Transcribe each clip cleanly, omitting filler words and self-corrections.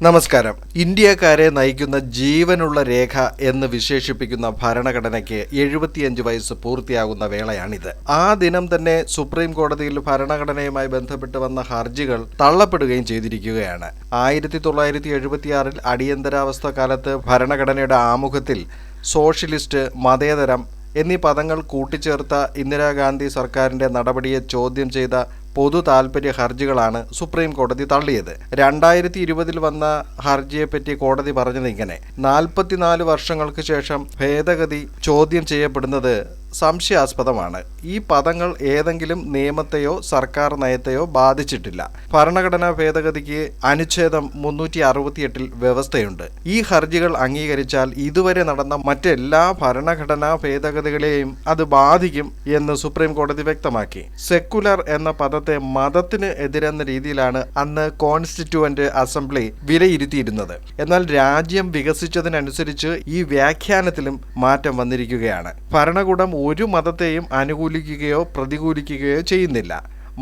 നമസ്കാരം. ഇന്ത്യക്കാരെ നയിക്കുന്ന ജീവനുള്ള രേഖ എന്ന് വിശേഷിപ്പിക്കുന്ന ഭരണഘടനയ്ക്ക് 75 വയസ്സ് പൂർത്തിയാകുന്ന വേളയാണിത്. ആ ദിനം തന്നെ സുപ്രീം കോടതിയിൽ ഭരണഘടനയുമായി ബന്ധപ്പെട്ട് വന്ന ഹർജികൾ തള്ളപ്പെടുകയും ചെയ്തിരിക്കുകയാണ്. 1976 അടിയന്തരാവസ്ഥ കാലത്ത് ഭരണഘടനയുടെ ആമുഖത്തിൽ സോഷ്യലിസ്റ്റ്, മതേതരം എന്നീ പദങ്ങൾ കൂട്ടിച്ചേർത്ത ഇന്ദിരാഗാന്ധി സർക്കാരിന്റെ നടപടിയെ ചോദ്യം ചെയ്ത പൊതു താൽപര്യ ഹർജികളാണ് സുപ്രീം കോടതി തള്ളിയത്. 2020 വന്ന ഹർജിയെപ്പറ്റി കോടതി പറഞ്ഞത് ഇങ്ങനെ: 44 വർഷങ്ങൾക്ക് ശേഷം ഭേദഗതി ചോദ്യം ചെയ്യപ്പെടുന്നത് സംശയാസ്പദമാണ്. ഈ പദങ്ങൾ ഏതെങ്കിലും നിയമത്തെയോ സർക്കാർ നയത്തെയോ ബാധിച്ചിട്ടില്ല. ഭരണഘടനാ ഭേദഗതിക്ക് അനുച്ഛേദം 368 വ്യവസ്ഥയുണ്ട്. ഈ ഹർജികൾ അംഗീകരിച്ചാൽ ഇതുവരെ നടന്ന മറ്റെല്ലാ ഭരണഘടനാ ഭേദഗതികളെയും അത് ബാധിക്കും എന്ന് സുപ്രീം കോടതി വ്യക്തമാക്കി. സെക്കുലർ എന്ന പദത്തെ മതത്തിന് എതിരെന്ന രീതിയിലാണ് അന്ന് കോൺസ്റ്റിറ്റ്യൂവന്റ് അസംബ്ലി വിലയിരുത്തിയിരുന്നത്. എന്നാൽ രാജ്യം വികസിച്ചതിനനുസരിച്ച് ഈ വ്യാഖ്യാനത്തിലും മാറ്റം വന്നിരിക്കുകയാണ്. ഭരണകൂടം ഒരു മതത്തെയും അനുകൂലിക്കുകയോ പ്രതികൂലിക്കുകയോ ചെയ്യുന്നില്ല.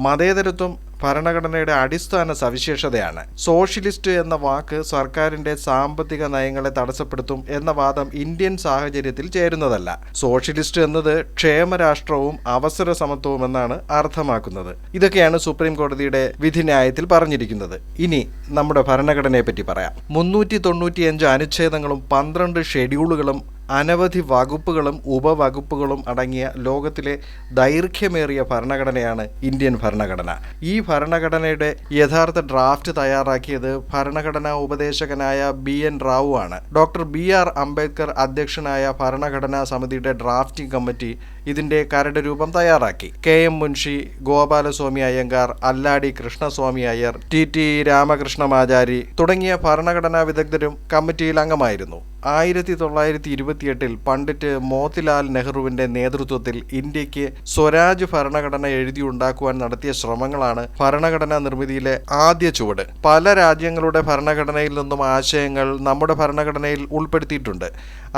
മതേതരത്വം ഭരണഘടനയുടെ അടിസ്ഥാന സവിശേഷതയാണ്. സോഷ്യലിസ്റ്റ് എന്ന വാക്ക് സർക്കാരിന്റെ സാമ്പത്തിക നയങ്ങളെ തടസ്സപ്പെടുത്തും എന്ന വാദം ഇന്ത്യൻ സാഹചര്യത്തിൽ ചേരുന്നതല്ല. സോഷ്യലിസ്റ്റ് എന്നത് ക്ഷേമരാഷ്ട്രവും അവസര സമത്വവും എന്നാണ് അർത്ഥമാക്കുന്നത്. ഇതൊക്കെയാണ് സുപ്രീം കോടതിയുടെ വിധിന്യായത്തിൽ പറഞ്ഞിരിക്കുന്നത്. ഇനി നമ്മുടെ ഭരണഘടനയെ പറ്റി പറയാം. 395 അനുച്ഛേദങ്ങളും 12 ഷെഡ്യൂളുകളും അനവധി വകുപ്പുകളും ഉപവകുപ്പുകളും അടങ്ങിയ ലോകത്തിലെ ദൈർഘ്യമേറിയ ഭരണഘടനയാണ് ഇന്ത്യൻ ഭരണഘടന. ഈ ഭരണഘടനയുടെ യഥാർത്ഥ ഡ്രാഫ്റ്റ് തയ്യാറാക്കിയത് ഭരണഘടനാ ഉപദേശകനായ BN റാവു ആണ്. ഡോക്ടർ BR അംബേദ്കർ അധ്യക്ഷനായ ഭരണഘടനാ സമിതിയുടെ ഡ്രാഫ്റ്റിംഗ് കമ്മിറ്റി ഇതിന്റെ കരട് രൂപം തയ്യാറാക്കി. KM മുൻഷി, ഗോപാലസ്വാമി അയ്യങ്കാർ, അല്ലാടി കൃഷ്ണസ്വാമി അയ്യർ, TT രാമകൃഷ്ണമാചാരി തുടങ്ങിയ ഭരണഘടനാ വിദഗ്ധരും കമ്മിറ്റിയിൽ അംഗമായിരുന്നു. 1928 പണ്ഡിറ്റ് മോത്തിലാൽ നെഹ്റുവിന്റെ നേതൃത്വത്തിൽ ഇന്ത്യക്ക് സ്വരാജ് ഭരണഘടന എഴുതിയുണ്ടാക്കുവാൻ നടത്തിയ ശ്രമങ്ങളാണ് ഭരണഘടനാ നിർമ്മിതിയിലെ ആദ്യ ചുവട്. പല രാജ്യങ്ങളുടെ ഭരണഘടനയിൽ നിന്നും ആശയങ്ങൾ നമ്മുടെ ഭരണഘടനയിൽ ഉൾപ്പെടുത്തിയിട്ടുണ്ട്.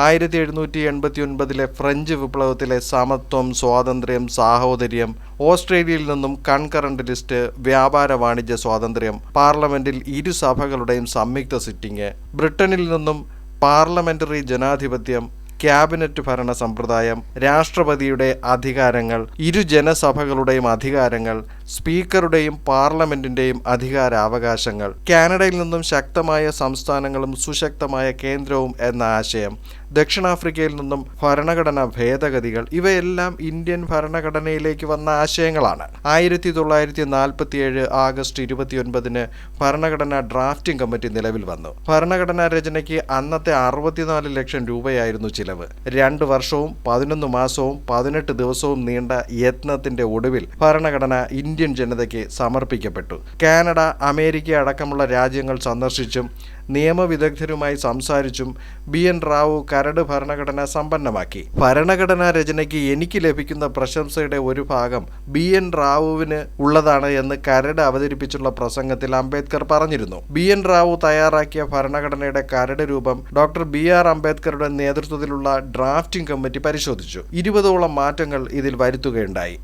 1789 ഫ്രഞ്ച് വിപ്ലവത്തിലെ സമത്വം, സ്വാതന്ത്ര്യം, സാഹോദര്യം, ഓസ്ട്രേലിയയിൽ നിന്നും കൺകറന്റ് ലിസ്റ്റ്, വ്യാപാര വാണിജ്യ സ്വാതന്ത്ര്യം, പാർലമെന്റിൽ ഇരു സഭകളുടെയും സംയുക്ത സിറ്റിംഗ്, ബ്രിട്ടനിൽ നിന്നും പാർലമെന്ററി ജനാധിപത്യം, ക്യാബിനറ്റ് ഭരണ സമ്പ്രദായം, രാഷ്ട്രപതിയുടെ അധികാരങ്ങൾ, ഇരു ജനസഭകളുടെയും അധികാരങ്ങൾ, സ്പീക്കറുടെയും പാർലമെന്റിന്റെയും അധികാരാവകാശങ്ങൾ, കാനഡയിൽ നിന്നും ശക്തമായ സംസ്ഥാനങ്ങളും സുശക്തമായ കേന്ദ്രവും എന്ന ആശയം, ദക്ഷിണാഫ്രിക്കയിൽ നിന്നും ഭരണഘടനാ ഭേദഗതികൾ, ഇവയെല്ലാം ഇന്ത്യൻ ഭരണഘടനയിലേക്ക് വന്ന ആശയങ്ങളാണ്. 1947 ആഗസ്റ്റ് 29 ഭരണഘടനാ ഡ്രാഫ്റ്റിംഗ് കമ്മിറ്റി നിലവിൽ വന്നു. ഭരണഘടനാ രചനയ്ക്ക് അന്നത്തെ 64 ലക്ഷം രൂപയായിരുന്നു ചിലവ്. 2 വർഷവും 11 മാസവും 18 ദിവസവും നീണ്ട യത്നത്തിന്റെ ഒടുവിൽ ഭരണഘടന ഇന്ത്യൻ ജനതയ്ക്ക് സമർപ്പിക്കപ്പെട്ടു. കാനഡ, അമേരിക്ക അടക്കമുള്ള രാജ്യങ്ങൾ സന്ദർശിച്ചും നിയമവിദഗ്ധരുമായി സംസാരിച്ചും BN റാവു കരട് ഭരണഘടന സമ്പന്നമാക്കി. ഭരണഘടനാ രചനയ്ക്ക് എനിക്ക് ലഭിക്കുന്ന പ്രശംസയുടെ ഒരു ഭാഗം BN റാവുവിന് ഉള്ളതാണ് എന്ന് കരട് അവതരിപ്പിച്ചുള്ള പ്രസംഗത്തിൽ അംബേദ്കർ പറഞ്ഞിരുന്നു. BN റാവു തയ്യാറാക്കിയ ഭരണഘടനയുടെ കരട് രൂപം ഡോക്ടർ BR അംബേദ്കറുടെ നേതൃത്വത്തിലുള്ള ഡ്രാഫ്റ്റിംഗ് കമ്മിറ്റി പരിശോധിച്ചു. 20ഓളം മാറ്റങ്ങൾ ഇതിൽ വരുത്തുകയുണ്ടായി.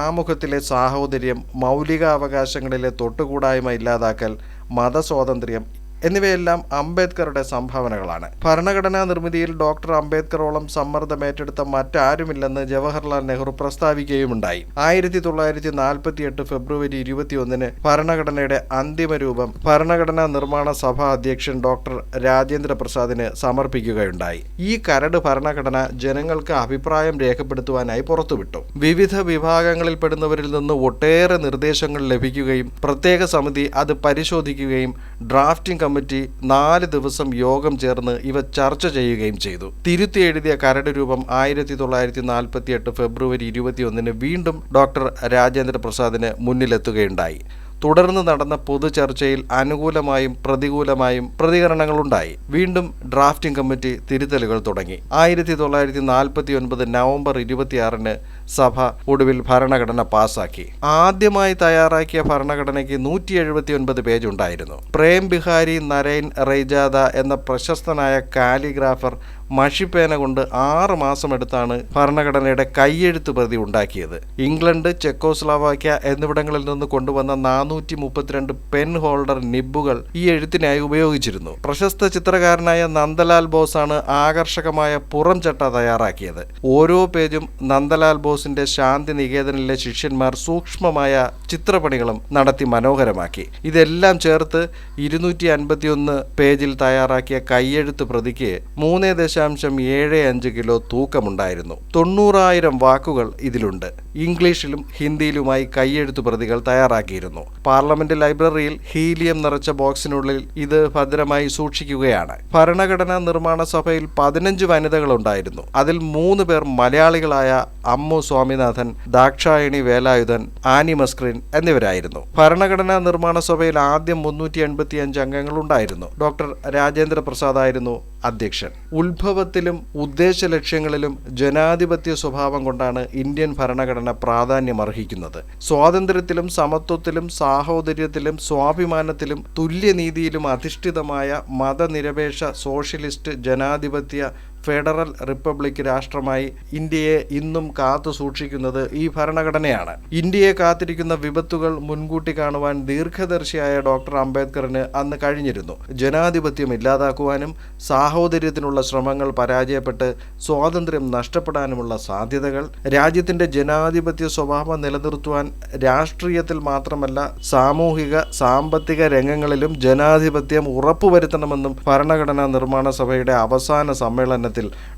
ആമുഖത്തിലെ സാഹോദര്യം, മൗലികാവകാശങ്ങളിലെ തൊട്ടുകൂടായ്മ ഇല്ലാതാക്കൽ, മതസ്വാതന്ത്ര്യം എന്നിവയെല്ലാം അംബേദ്കറുടെ സംഭാവനകളാണ്. ഭരണഘടനാ നിർമ്മിതിയിൽ ഡോക്ടർ അംബേദ്കറോളം സമ്മർദ്ദമേറ്റെടുത്ത മറ്റാരുമില്ലെന്ന് ജവഹർലാൽ നെഹ്റു പ്രസ്താവിക്കുകയുമുണ്ടായി. 1948 ഫെബ്രുവരി 21 ഭരണഘടനയുടെ അന്തിമ രൂപം ഭരണഘടനാ നിർമ്മാണ സഭാ അധ്യക്ഷൻ ഡോക്ടർ രാജേന്ദ്ര പ്രസാദിന് സമർപ്പിക്കുകയുണ്ടായി. ഈ കരട് ഭരണഘടന ജനങ്ങൾക്ക് അഭിപ്രായം രേഖപ്പെടുത്തുവാനായി പുറത്തുവിട്ടു. വിവിധ വിഭാഗങ്ങളിൽപ്പെടുന്നവരിൽ നിന്ന് ഒട്ടേറെ നിർദ്ദേശങ്ങൾ ലഭിക്കുകയും പ്രത്യേക സമിതി അത് പരിശോധിക്കുകയും ഡ്രാഫ്റ്റിംഗ് കമ്മിറ്റി 4 ദിവസം യോഗം ചേർന്ന് ഇവ ചർച്ച ചെയ്യുകയും ചെയ്തു. തിരുത്തി എഴുതിയ കരട് രൂപം 1948 ഫെബ്രുവരി 21 വീണ്ടും ഡോക്ടർ രാജേന്ദ്ര പ്രസാദിന് മുന്നിലെത്തുകയുണ്ടായി. തുടർന്ന് നടന്ന പൊതുചർച്ചയിൽ അനുകൂലമായും പ്രതികൂലമായും പ്രതികരണങ്ങളുണ്ടായി. വീണ്ടും ഡ്രാഫ്റ്റിംഗ് കമ്മിറ്റി തിരുത്തലുകൾ തുടങ്ങി. 1949 നവംബർ 26 സഭ ഒടുവിൽ ഭരണഘടന പാസാക്കി. ആദ്യമായി തയ്യാറാക്കിയ ഭരണഘടനയ്ക്ക് 179 പേജ് ഉണ്ടായിരുന്നു. പ്രേം ബിഹാരി നരൈൻ റെയ്ജാദ എന്ന പ്രശസ്തനായ കാലിഗ്രാഫർ മഷിപ്പേന കൊണ്ട് 6 മാസമെടുത്താണ് ഭരണഘടനയുടെ കൈയെഴുത്ത് പ്രതി ഉണ്ടാക്കിയത്. ഇംഗ്ലണ്ട്, ചെക്കോസ്ലോവാക്യ എന്നിവിടങ്ങളിൽ നിന്ന് കൊണ്ടുവന്ന 432 പെൻ ഹോൾഡർ നിബുകൾ ഈ എഴുത്തിനായി ഉപയോഗിച്ചിരുന്നു. പ്രശസ്ത ചിത്രകാരനായ നന്ദലാൽ ബോസാണ് ആകർഷകമായ പുറം ചട്ട തയ്യാറാക്കിയത്. ഓരോ പേജും നന്ദലാൽ ബോസിന്റെ ശാന്തി നികേതനിലെ ശിഷ്യന്മാർ സൂക്ഷ്മമായ ചിത്രപ്പണികളും നടത്തി മനോഹരമാക്കി. ഇതെല്ലാം ചേർത്ത് 251 പേജിൽ തയ്യാറാക്കിയ കൈയെഴുത്ത് പ്രതിക്ക് 3.75 കിലോ തൂക്കമുണ്ടായിരുന്നു. 90,000 വാക്കുകൾ ഇതിലുണ്ട്. ഇംഗ്ലീഷിലും ഹിന്ദിയിലുമായി കൈയെഴുത്ത് പ്രതികൾ തയ്യാറാക്കിയിരുന്നു. പാർലമെന്റ് ലൈബ്രറിയിൽ ഹീലിയം നിറച്ച ബോക്സിനുള്ളിൽ ഇത് ഭദ്രമായി സൂക്ഷിക്കുകയാണ്. ഭരണഘടനാ നിർമ്മാണ സഭയിൽ 15 വനിതകളുണ്ടായിരുന്നു. അതിൽ 3 പേർ മലയാളികളായ അമ്മു സ്വാമിനാഥൻ, ദാക്ഷായണി വേലായുധൻ, ആനി മസ്ക്രിൻ എന്നിവരായിരുന്നു. ഭരണഘടനാ നിർമ്മാണ സഭയിൽ ആദ്യം 385 അംഗങ്ങളുണ്ടായിരുന്നു. ഡോക്ടർ രാജേന്ദ്ര പ്രസാദ് ആയിരുന്നു അധ്യക്ഷൻ. ഉത്ഭവത്തിലും ഉദ്ദേശ ലക്ഷ്യങ്ങളിലും ജനാധിപത്യ സ്വഭാവം കൊണ്ടാണ് ഇന്ത്യൻ ഭരണഘടന പ്രാധാന്യമർഹിക്കുന്നത്. സ്വാതന്ത്ര്യത്തിലും സമത്വത്തിലും സാഹോദര്യത്തിലും സ്വാഭിമാനത്തിലും തുല്യനീതിയിലും അധിഷ്ഠിതമായ മതനിരപേക്ഷ സോഷ്യലിസ്റ്റ് ജനാധിപത്യ ഫെഡറൽ റിപ്പബ്ലിക് രാഷ്ട്രമായി ഇന്ത്യയെ ഇന്നും കാത്തു സൂക്ഷിക്കുന്നത് ഈ ഭരണഘടനയാണ്. ഇന്ത്യയെ കാത്തിരിക്കുന്ന വിപത്തുകൾ മുൻകൂട്ടി കാണുവാൻ ദീർഘദർശിയായ ഡോക്ടർ അംബേദ്കറിന് അന്ന് കഴിഞ്ഞിരുന്നു. ജനാധിപത്യം ഇല്ലാതാക്കുവാനും സാഹോദര്യത്തിനുള്ള ശ്രമങ്ങൾ പരാജയപ്പെട്ട് സ്വാതന്ത്ര്യം നഷ്ടപ്പെടാനുമുള്ള സാധ്യതകൾ, രാജ്യത്തിന്റെ ജനാധിപത്യ സ്വഭാവം നിലനിർത്തുവാൻ രാഷ്ട്രീയത്തിൽ മാത്രമല്ല സാമൂഹിക സാമ്പത്തിക രംഗങ്ങളിലും ജനാധിപത്യം ഉറപ്പുവരുത്തണമെന്നും ഭരണഘടനാ നിർമ്മാണ സഭയുടെ അവസാന സമ്മേളനത്തിൽ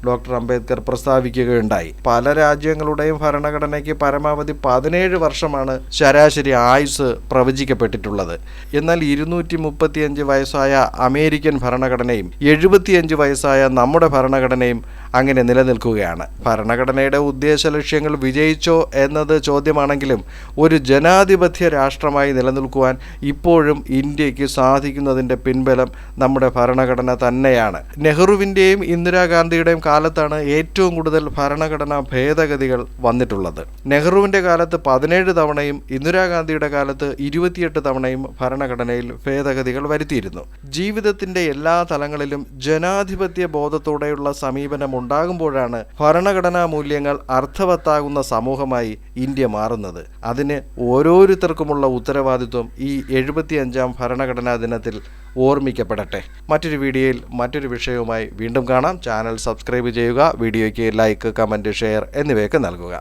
ഡോക്ടർ അംബേദ്കർ പ്രസ്താവിക്കുകയുണ്ടായി. പല രാജ്യങ്ങളുടെയും ഭരണഘടനയ്ക്ക് പരമാവധി 17 വർഷമാണ് ശരാശരി ആയുസ് പ്രവചിക്കപ്പെട്ടിട്ടുള്ളത്. എന്നാൽ 235 വയസ്സായ അമേരിക്കൻ ഭരണഘടനയും 75 വയസ്സായ നമ്മുടെ ഭരണഘടനയും അങ്ങനെ നിലനിൽക്കുകയാണ്. ഭരണഘടനയുടെ ഉദ്ദേശ ലക്ഷ്യങ്ങൾ വിജയിച്ചോ എന്നത് ചോദ്യമാണെങ്കിലും ഒരു ജനാധിപത്യ രാഷ്ട്രമായി നിലനിൽക്കുവാൻ ഇപ്പോഴും ഇന്ത്യക്ക് സാധിക്കുന്നതിൻ്റെ പിൻബലം നമ്മുടെ ഭരണഘടന തന്നെയാണ്. നെഹ്റുവിൻ്റെയും ഇന്ദിരാഗാന്ധിയുടെയും കാലത്താണ് ഏറ്റവും കൂടുതൽ ഭരണഘടനാ ഭേദഗതികൾ വന്നിട്ടുള്ളത്. നെഹ്റുവിൻ്റെ കാലത്ത് 17 തവണയും ഇന്ദിരാഗാന്ധിയുടെ കാലത്ത് 28 തവണയും ഭരണഘടനയിൽ ഭേദഗതികൾ വരുത്തിയിരുന്നു. ജീവിതത്തിൻ്റെ എല്ലാ തലങ്ങളിലും ജനാധിപത്യ ബോധത്തോടെയുള്ള സമീപനം ഉണ്ടാകുമ്പോഴാണ് ഭരണഘടനാ മൂല്യങ്ങൾ അർത്ഥവത്താകുന്ന സമൂഹമായി ഇന്ത്യ മാറുന്നത്. അതിന് ഓരോരുത്തർക്കുമുള്ള ഉത്തരവാദിത്വം ഈ 75ാം ഭരണഘടനാ ദിനത്തിൽ ഓർമ്മിക്കപ്പെടട്ടെ. മറ്റൊരു വീഡിയോയിൽ മറ്റൊരു വിഷയവുമായി വീണ്ടും കാണാം. ചാനൽ സബ്സ്ക്രൈബ് ചെയ്യുക. വീഡിയോയ്ക്ക് ലൈക്ക്, കമൻറ്റ്, ഷെയർ എന്നിവയൊക്കെ നൽകുക.